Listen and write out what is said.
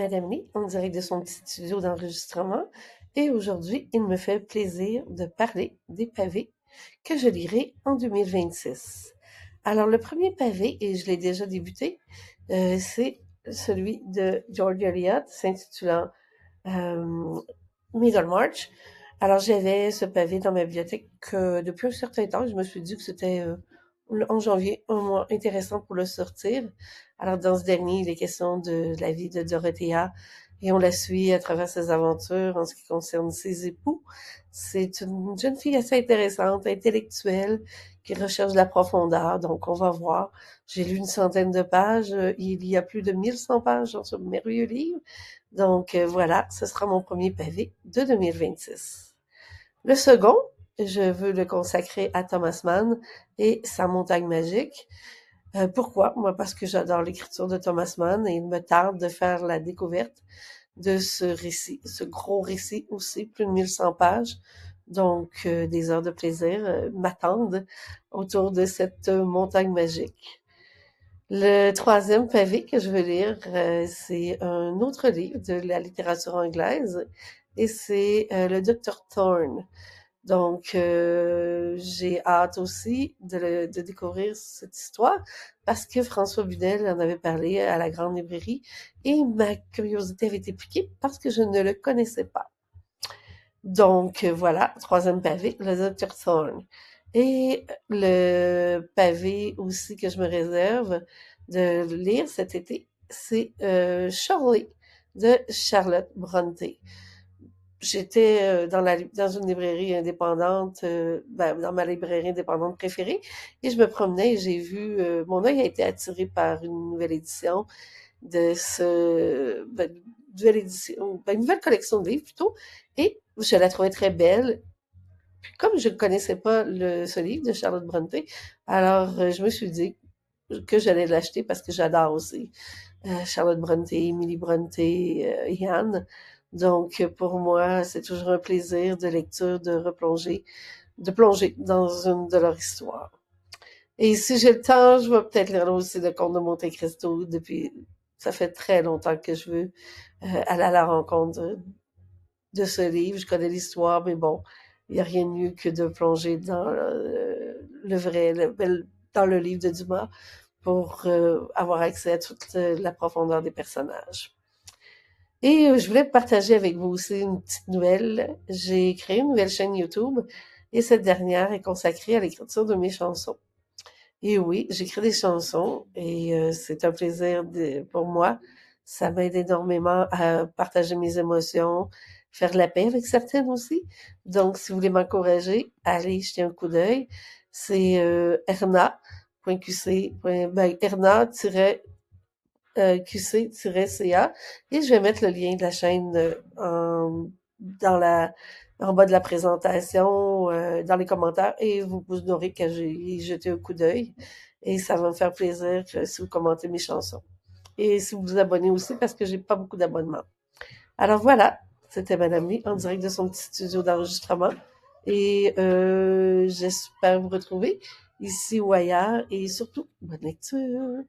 Madame Lee, en direct de son petit studio d'enregistrement, et aujourd'hui, il me fait plaisir de parler des pavés que je lirai en 2026. Alors, le premier pavé, et je l'ai déjà débuté, c'est celui de George Eliot, s'intitulant euh, Middlemarch. Alors, j'avais ce pavé dans ma bibliothèque depuis un certain temps. Je me suis dit que c'était en janvier un mois intéressant pour le sortir. Alors, dans ce dernier, il est question de la vie de Dorothea et on la suit à travers ses aventures en ce qui concerne ses époux. C'est une jeune fille assez intéressante, intellectuelle, qui recherche de la profondeur. Donc, on va voir. J'ai lu une centaine de pages. Il y a plus de 1100 pages dans ce merveilleux livre. Donc, voilà, ce sera mon premier pavé de 2026. Le second, je veux le consacrer à Thomas Mann et sa montagne magique. Pourquoi? Moi, parce que j'adore l'écriture de Thomas Mann et il me tarde de faire la découverte de ce récit, ce gros récit aussi, plus de 1100 pages. Donc, des heures de plaisir m'attendent autour de cette montagne magique. Le troisième pavé que je veux lire, c'est un autre livre de la littérature anglaise et c'est le Docteur Thorne. Donc, j'ai hâte aussi de découvrir cette histoire parce que François Budel en avait parlé à la Grande Librairie et ma curiosité avait été piquée parce que je ne le connaissais pas. Donc, voilà, troisième pavé, le Docteur Thorne. Et le pavé aussi que je me réserve de lire cet été, c'est Shirley de Charlotte Brontë. J'étais dans une librairie indépendante, dans ma librairie indépendante préférée, et je me promenais et j'ai vu, mon œil a été attiré par une nouvelle édition de une nouvelle collection de livres plutôt, et je la trouvais très belle. Comme je ne connaissais pas ce livre de Charlotte Brontë, alors je me suis dit que j'allais l'acheter parce que j'adore aussi Charlotte Brontë, Emily Brontë et Anne. Donc pour moi, c'est toujours un plaisir de lecture de plonger dans une de leurs histoires. Et si j'ai le temps, je vais peut-être lire aussi le Comte de Monte-Cristo. Ça fait très longtemps que je veux aller à la rencontre de ce livre. Je connais l'histoire, mais bon, il n'y a rien de mieux que de plonger dans dans le livre de Dumas pour avoir accès à toute la profondeur des personnages. Et je voulais partager avec vous aussi une petite nouvelle. J'ai créé une nouvelle chaîne YouTube et cette dernière est consacrée à l'écriture de mes chansons. Et oui, j'écris des chansons et c'est un plaisir pour moi. Ça m'aide énormément à partager mes émotions, faire la paix avec certaines aussi. Donc, si vous voulez m'encourager, allez jeter un coup d'œil. C'est erna.qc, erna-qc-ca et je vais mettre le lien de la chaîne en bas de la présentation, dans les commentaires et vous n'aurez qu'à y jeter un coup d'œil et ça va me faire plaisir si vous commentez mes chansons. Et si vous vous abonnez aussi parce que j'ai pas beaucoup d'abonnements. Alors voilà, c'était Madame Lee en direct de son petit studio d'enregistrement et j'espère vous retrouver ici ou ailleurs et surtout, bonne lecture!